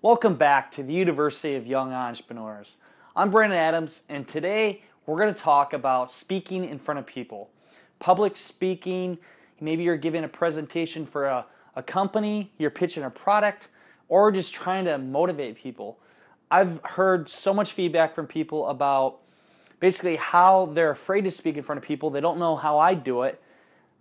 Welcome back to the University of Young Entrepreneurs. I'm Brandon Adams, and today we're going to talk about speaking in front of people. Public speaking, maybe you're giving a presentation for a company, you're pitching a product, or just trying to motivate people. I've heard so much feedback from people about basically how they're afraid to speak in front of people. They don't know how I do it.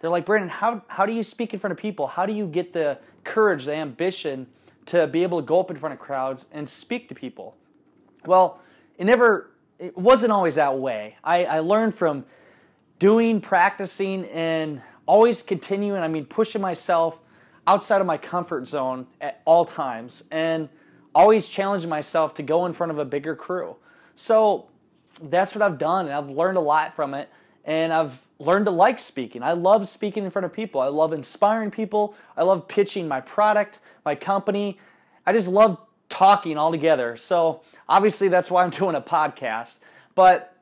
They're like, Brandon, how do you speak in front of people? How do you get the courage, the ambition to be able to go up in front of crowds and speak to people? Well, it wasn't always that way. I learned from doing, practicing, and always continuing, pushing myself outside of my comfort zone at all times, and always challenging myself to go in front of a bigger crew. So that's what I've done, and I've learned a lot from it, and I've learned to like speaking. I love speaking in front of people. I love inspiring people. I love pitching my product, my company. I just love talking altogether. So obviously that's why I'm doing a podcast. But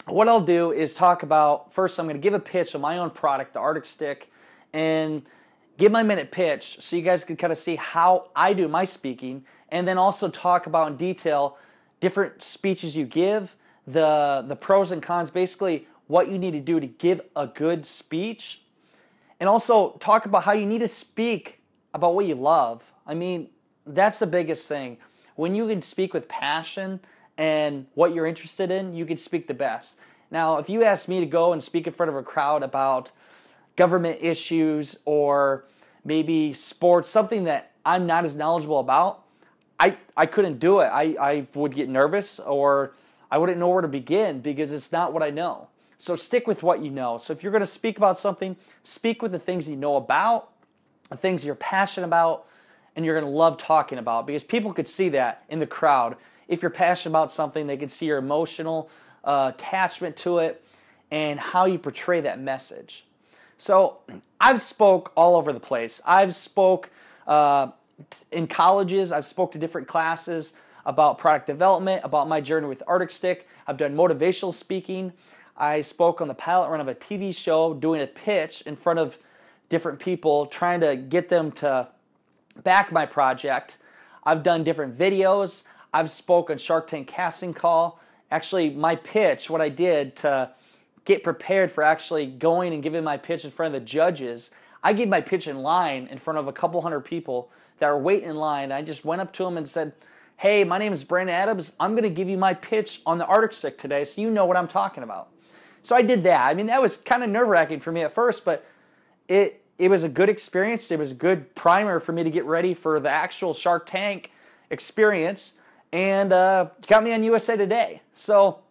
what I'll do is talk about, first I'm going to give a pitch on my own product, the Arctic Stick, and give my minute pitch so you guys can kind of see how I do my speaking, and then also talk about in detail different speeches you give, the pros and cons, basically what you need to do to give a good speech, and also talk about how you need to speak about what you love. That's the biggest thing. When you can speak with passion and what you're interested in, you can speak the best. Now, if you ask me to go and speak in front of a crowd about government issues or maybe sports, something that I'm not as knowledgeable about, I couldn't do it. I would get nervous, or I wouldn't know where to begin because it's not what I know. So stick with what you know. So if you're going to speak about something, speak with the things you know about, the things you're passionate about, and you're going to love talking about, because people could see that in the crowd. If you're passionate about something, they can see your emotional attachment to it and how you portray that message. So I've spoke all over the place. I've spoke in colleges. I've spoke to different classes about product development, about my journey with Arctic Stick. I've done motivational speaking. I spoke on the pilot run of a TV show, doing a pitch in front of different people, trying to get them to back my project. I've done different videos. I've spoke on Shark Tank casting call. Actually, my pitch, what I did to get prepared for actually going and giving my pitch in front of the judges, I gave my pitch in line in front of a couple hundred people that were waiting in line. I just went up to them and said, hey, my name is Brandon Adams. I'm going to give you my pitch on the Arctic Stick today so you know what I'm talking about. So I did that. That was kind of nerve-wracking for me at first, but it was a good experience. It was a good primer for me to get ready for the actual Shark Tank experience, and got me on USA Today. So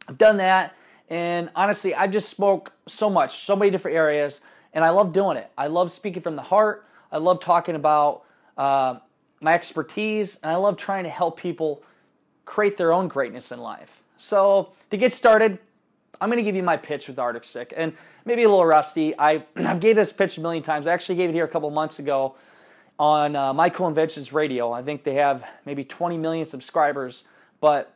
I've done that, and honestly, I just spoke so many different areas, and I love doing it. I love speaking from the heart. I love talking about my expertise, and I love trying to help people create their own greatness in life. So to get started, I'm going to give you my pitch with Arctic Stick, and maybe a little rusty. I've gave this pitch a million times. I actually gave it here a couple months ago on My Co-Inventions Radio. I think they have maybe 20 million subscribers, but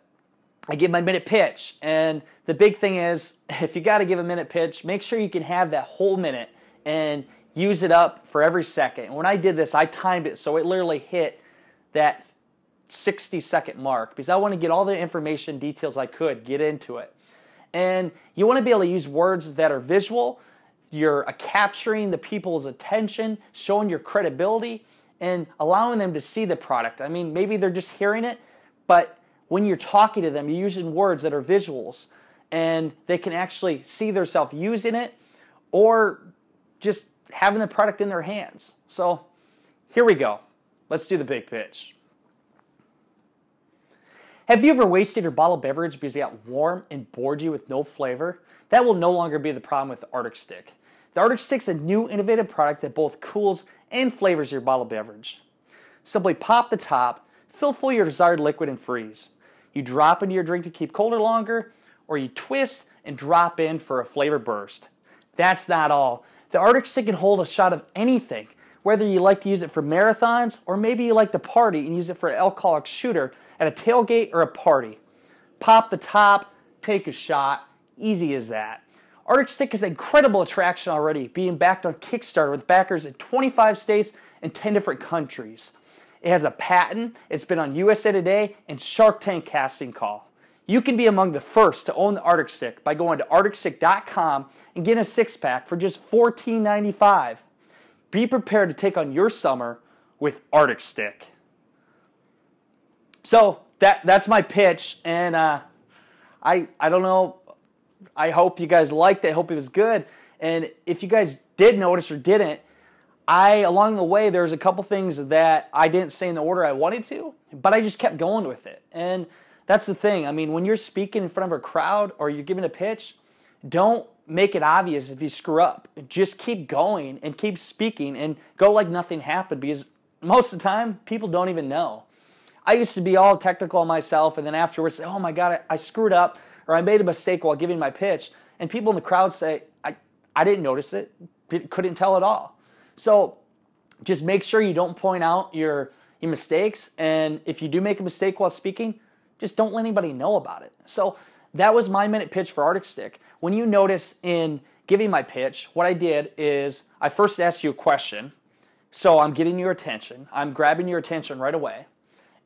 I give my minute pitch, and the big thing is, if you got to give a minute pitch, make sure you can have that whole minute and use it up for every second. And when I did this, I timed it so it literally hit that 60-second mark, because I want to get all the information, details I could get into it. And you want to be able to use words that are visual. You're capturing the people's attention, showing your credibility, and allowing them to see the product. Maybe they're just hearing it, but when you're talking to them, you're using words that are visuals, and they can actually see themselves using it or just having the product in their hands. So here we go. Let's do the big pitch. Have you ever wasted your bottled beverage because it got warm and bored you with no flavor? That will no longer be the problem with the Arctic Stick. The Arctic Stick is a new innovative product that both cools and flavors your bottled beverage. Simply pop the top, fill full of your desired liquid, and freeze. You drop into your drink to keep colder longer, or you twist and drop in for a flavor burst. That's not all. The Arctic Stick can hold a shot of anything, whether you like to use it for marathons or maybe you like to party and use it for an alcoholic shooter at a tailgate or a party. Pop the top, take a shot, easy as that. Arctic Stick is an incredible attraction already, being backed on Kickstarter with backers in 25 states and 10 different countries. It has a patent. It's been on USA Today and Shark Tank Casting Call. You can be among the first to own the Arctic Stick by going to arcticstick.com and getting a 6-pack for just $14.95. Be prepared to take on your summer with Arctic Stick. So that's my pitch, and I don't know. I hope you guys liked it. I hope it was good. And if you guys did notice or didn't, along the way, there's a couple things that I didn't say in the order I wanted to, but I just kept going with it. And that's the thing. I mean, when you're speaking in front of a crowd or you're giving a pitch, don't make it obvious if you screw up. Just keep going and keep speaking and go like nothing happened, because most of the time, people don't even know. I used to be all technical on myself, and then afterwards say, oh my God, I screwed up, or I made a mistake while giving my pitch. And people in the crowd say, I didn't notice it, couldn't tell at all. So just make sure you don't point out your mistakes. And if you do make a mistake while speaking, just don't let anybody know about it. So that was my minute pitch for Arctic Stick. When you notice in giving my pitch, what I did is I first asked you a question. So I'm getting your attention. I'm grabbing your attention right away.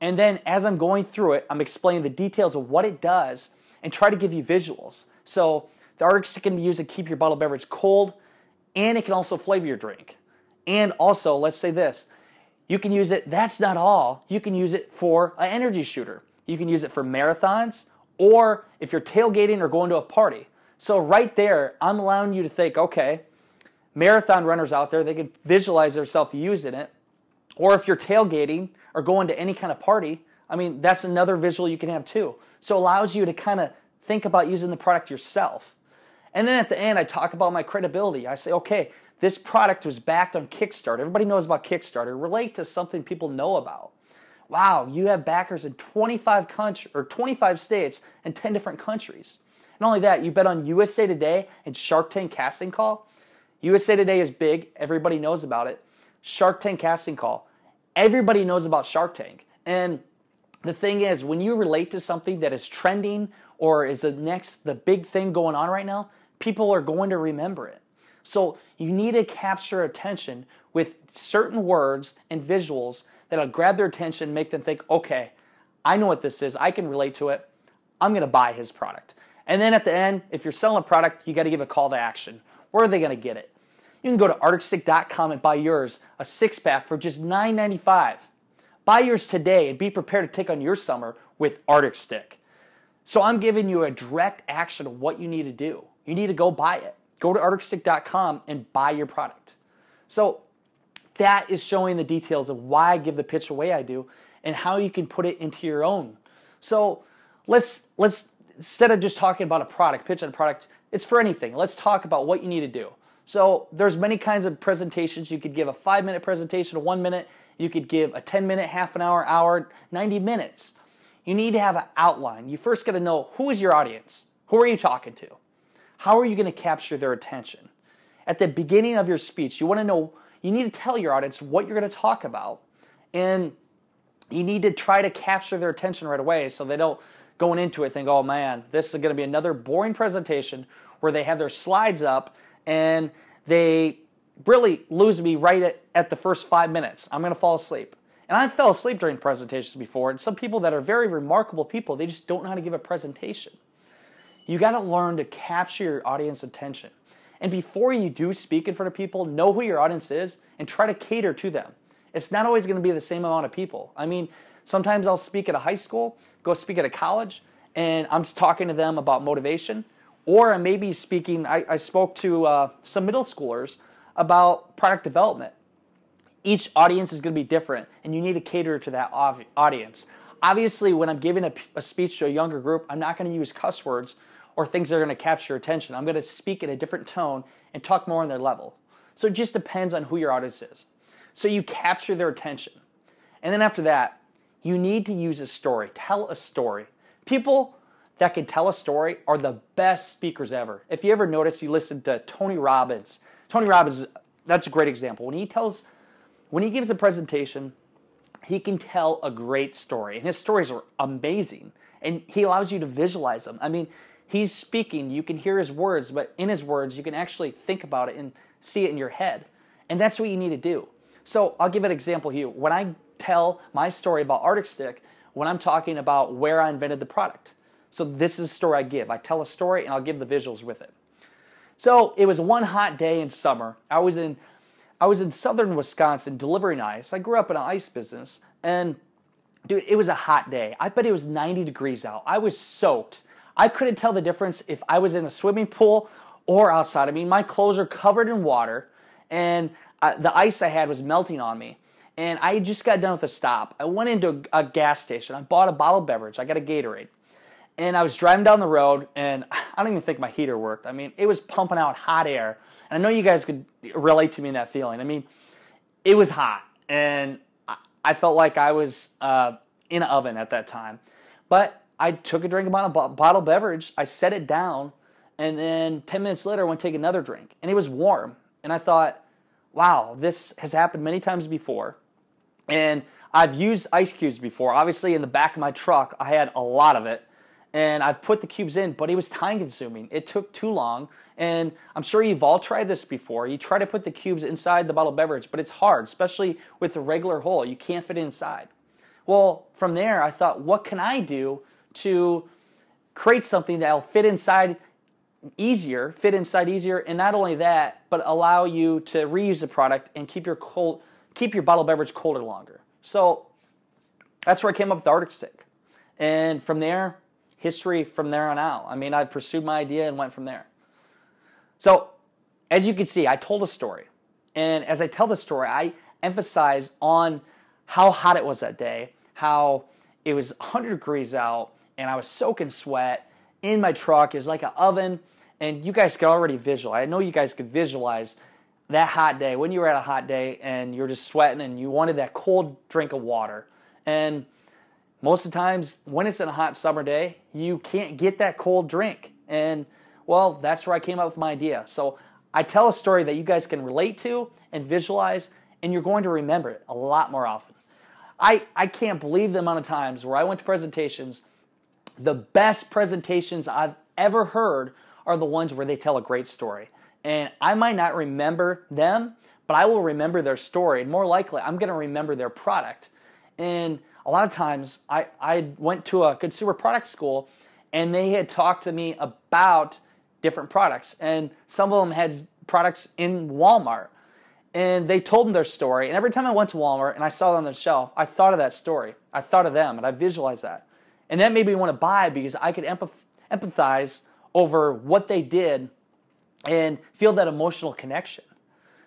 And then as I'm going through it, I'm explaining the details of what it does and try to give you visuals. So the Arctic Stick can be used to keep your bottled beverage cold, and it can also flavor your drink. And also, let's say this, you can use it, that's not all, you can use it for an energy shooter. You can use it for marathons, or if you're tailgating or going to a party. So right there, I'm allowing you to think, okay, marathon runners out there, they can visualize themselves using it. Or if you're tailgating or going to any kind of party, I mean, that's another visual you can have too. So it allows you to kind of think about using the product yourself. And then at the end, I talk about my credibility. I say, okay, this product was backed on Kickstarter. Everybody knows about Kickstarter. Relate to something people know about. Wow, you have backers in 25 states and 10 different countries. Not only that, you bet on USA Today and Shark Tank Casting Call. USA Today is big. Everybody knows about it. Shark Tank Casting Call. Everybody knows about Shark Tank. And the thing is, when you relate to something that is trending or is the big thing going on right now, people are going to remember it. So you need to capture attention with certain words and visuals that'll grab their attention and make them think, okay, I know what this is. I can relate to it. I'm going to buy his product. And then at the end, if you're selling a product, you got to give a call to action. Where are they going to get it? You can go to arcticstick.com and buy yours, a 6-pack for just $9.95. Buy yours today and be prepared to take on your summer with Arctic Stick. So I'm giving you a direct action of what you need to do. You need to go buy it. Go to arcticstick.com and buy your product. So that is showing the details of why I give the pitch away I do and how you can put it into your own. So let's instead of just talking about a product, pitching a product, it's for anything. Let's talk about what you need to do. So there's many kinds of presentations. You could give a 5-minute presentation, a 1 minute. You could give a 10-minute, half an hour, hour, 90 minutes. You need to have an outline. You first got to know, who is your audience? Who are you talking to? How are you going to capture their attention? At the beginning of your speech, you want to know, you need to tell your audience what you're going to talk about. And you need to try to capture their attention right away so they don't going into it think, oh man, this is going to be another boring presentation where they have their slides up and they really lose me right at the first 5 minutes. I'm going to fall asleep. And I fell asleep during presentations before, and some people that are very remarkable people, they just don't know how to give a presentation. You got to learn to capture your audience attention. And before you do speak in front of people, know who your audience is and try to cater to them. It's not always going to be the same amount of people. I mean, sometimes I'll speak at a high school, go speak at a college, and I'm just talking to them about motivation. Or I may be speaking, I spoke to some middle schoolers about product development. Each audience is going to be different, and you need to cater to that audience. Obviously, when I'm giving a speech to a younger group, I'm not going to use cuss words or things that are going to capture your attention. I'm going to speak in a different tone and talk more on their level. So it just depends on who your audience is. So you capture their attention. And then after that, you need to use a story. Tell a story. People that can tell a story are the best speakers ever. If you ever notice, you listen to Tony Robbins. Tony Robbins, that's a great example. When he gives a presentation, he can tell a great story. And his stories are amazing. And he allows you to visualize them. I mean, he's speaking, you can hear his words, but in his words, you can actually think about it and see it in your head. And that's what you need to do. So I'll give an example here. When I tell my story about Arctic Stick when I'm talking about where I invented the product. So this is the story I give. I tell a story and I'll give the visuals with it. So it was one hot day in summer. I was in southern Wisconsin delivering ice. I grew up in an ice business, and dude, it was a hot day. I bet it was 90 degrees out. I was soaked. I couldn't tell the difference if I was in a swimming pool or outside. I mean, my clothes are covered in water, and the ice I had was melting on me. And I just got done with a stop. I went into a gas station. I bought a bottled beverage. I got a Gatorade. And I was driving down the road, and I don't even think my heater worked. I mean, it was pumping out hot air. And I know you guys could relate to me in that feeling. I mean, it was hot, and I felt like I was in an oven at that time. But I took a drink of a bottled beverage. I set it down, and then 10 minutes later, I went to take another drink. And it was warm. And I thought, wow, this has happened many times before. And I've used ice cubes before. Obviously, in the back of my truck, I had a lot of it. And I've put the cubes in, but it was time consuming. It took too long. And I'm sure you've all tried this before. You try to put the cubes inside the bottled beverage, but it's hard, especially with the regular hole. You can't fit it inside. Well, from there, I thought, what can I do to create something that will fit inside easier, and not only that, but allow you to reuse the product and keep your bottled beverage colder longer. So that's where I came up with the Arctic Stick. And from there, history from there on out. I mean, I pursued my idea and went from there. So, as you can see, I told a story. And as I tell the story, I emphasize on how hot it was that day, how it was 100 degrees out, and I was soaking sweat in my truck. It was like an oven, and you guys could already visualize. I know you guys could visualize that hot day, when you were at a hot day and you're just sweating and you wanted that cold drink of water. And most of the times, when it's in a hot summer day, you can't get that cold drink. And, well, that's where I came up with my idea. So I tell a story that you guys can relate to and visualize, and you're going to remember it a lot more often. I can't believe the amount of times where I went to presentations. The best presentations I've ever heard are the ones where they tell a great story. And I might not remember them, but I will remember their story. And more likely, I'm going to remember their product. And a lot of times, I went to a consumer product school, and they had talked to me about different products. And some of them had products in Walmart. And they told them their story. And every time I went to Walmart and I saw it on the shelf, I thought of that story. I thought of them, and I visualized that. And that made me want to buy, because I could empathize over what they did and feel that emotional connection.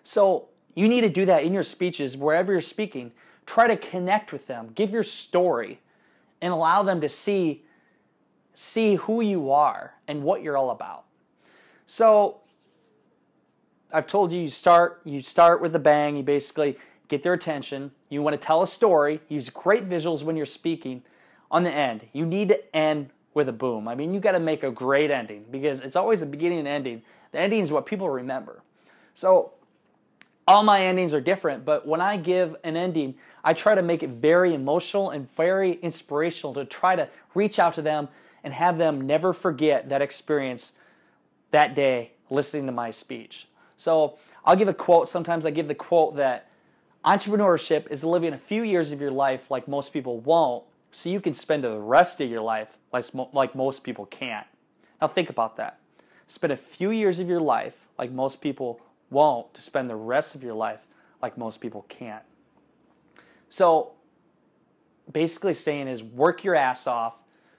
So you need to do that in your speeches, wherever you're speaking. Try to connect with them. Give your story and allow them to see who you are and what you're all about. So I've told you, you start with a bang. You basically get their attention. You want to tell a story. Use great visuals when you're speaking. On the end, you need to end with a boom. I mean, you got to make a great ending, because it's always a beginning and ending. The ending is what people remember. So all my endings are different, but when I give an ending, I try to make it very emotional and very inspirational, to try to reach out to them and have them never forget that experience that day listening to my speech. So I'll give a quote. Sometimes I give the quote that entrepreneurship is living a few years of your life like most people won't, so you can spend the rest of your life like most people can't. Now think about that. Spend a few years of your life like most people won't, to spend the rest of your life like most people can't. So basically saying is, work your ass off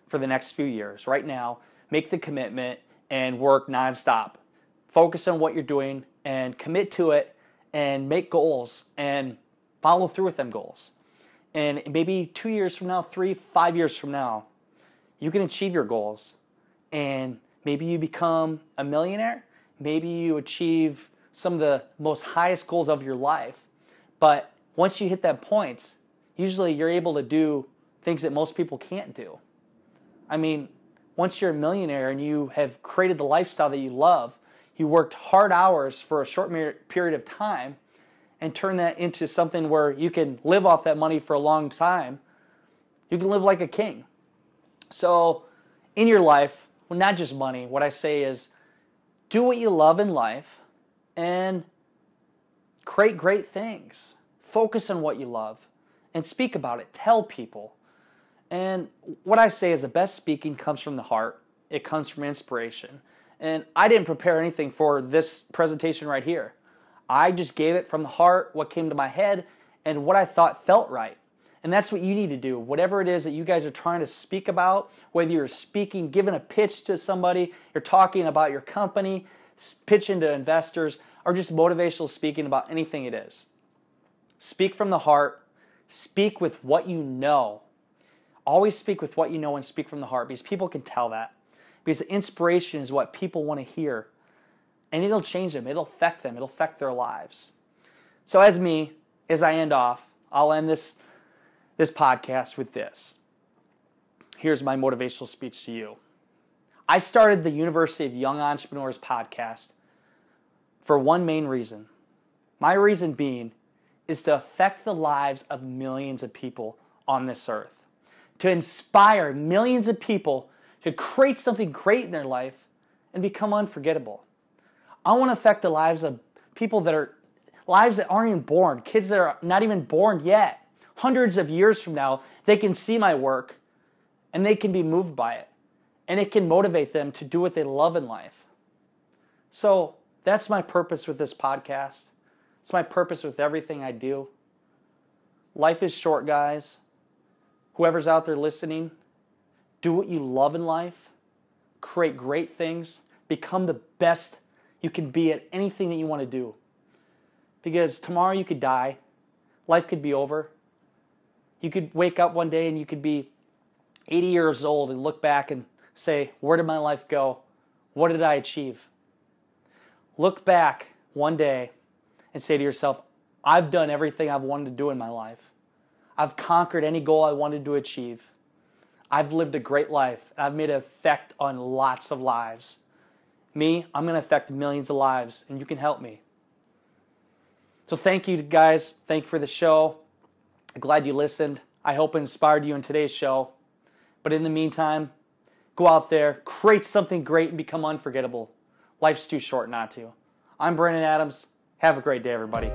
for the next few years. Right now, make the commitment and work nonstop. Focus on what you're doing and commit to it, and make goals and follow through with them goals. And maybe 2 years from now, 3, 5 years from now, you can achieve your goals. And maybe you become a millionaire. Maybe you achieve some of the most highest goals of your life. But once you hit that point, usually you're able to do things that most people can't do. I mean, once you're a millionaire and you have created the lifestyle that you love, you worked hard hours for a short period of time, and turn that into something where you can live off that money for a long time. You can live like a king. So in your life, well, not just money, what I say is, do what you love in life and create great things. Focus on what you love and speak about it. Tell people. And what I say is the best speaking comes from the heart. It comes from inspiration. And I didn't prepare anything for this presentation right here. I just gave it from the heart, what came to my head, and what I thought felt right. And that's what you need to do. Whatever it is that you guys are trying to speak about, whether you're speaking, giving a pitch to somebody, you're talking about your company, pitching to investors, or just motivational speaking about anything it is. Speak from the heart. Speak with what you know. Always speak with what you know and speak from the heart, because people can tell that. Because the inspiration is what people want to hear. And it'll change them. It'll affect them. It'll affect their lives. So as I end off, I'll end this podcast with this. Here's my motivational speech to you. I started the University of Young Entrepreneurs podcast for one main reason. My reason being is to affect the lives of millions of people on this earth. To inspire millions of people to create something great in their life and become unforgettable. I want to affect the lives of people that aren't even born, kids that are not even born yet. Hundreds of years from now, they can see my work and they can be moved by it. And it can motivate them to do what they love in life. So that's my purpose with this podcast. It's my purpose with everything I do. Life is short, guys. Whoever's out there listening, do what you love in life. Create great things. Become the best you can be at anything that you want to do. Because tomorrow you could die. Life could be over. You could wake up one day and you could be 80 years old and look back and say, where did my life go? What did I achieve? Look back one day and say to yourself, I've done everything I've wanted to do in my life. I've conquered any goal I wanted to achieve. I've lived a great life. I've made an effect on lots of lives. Me, I'm going to affect millions of lives, and you can help me. So thank you, guys. Thank you for the show. I'm glad you listened. I hope it inspired you in today's show. But in the meantime, go out there, create something great, and become unforgettable. Life's too short not to. I'm Brandon Adams. Have a great day, everybody.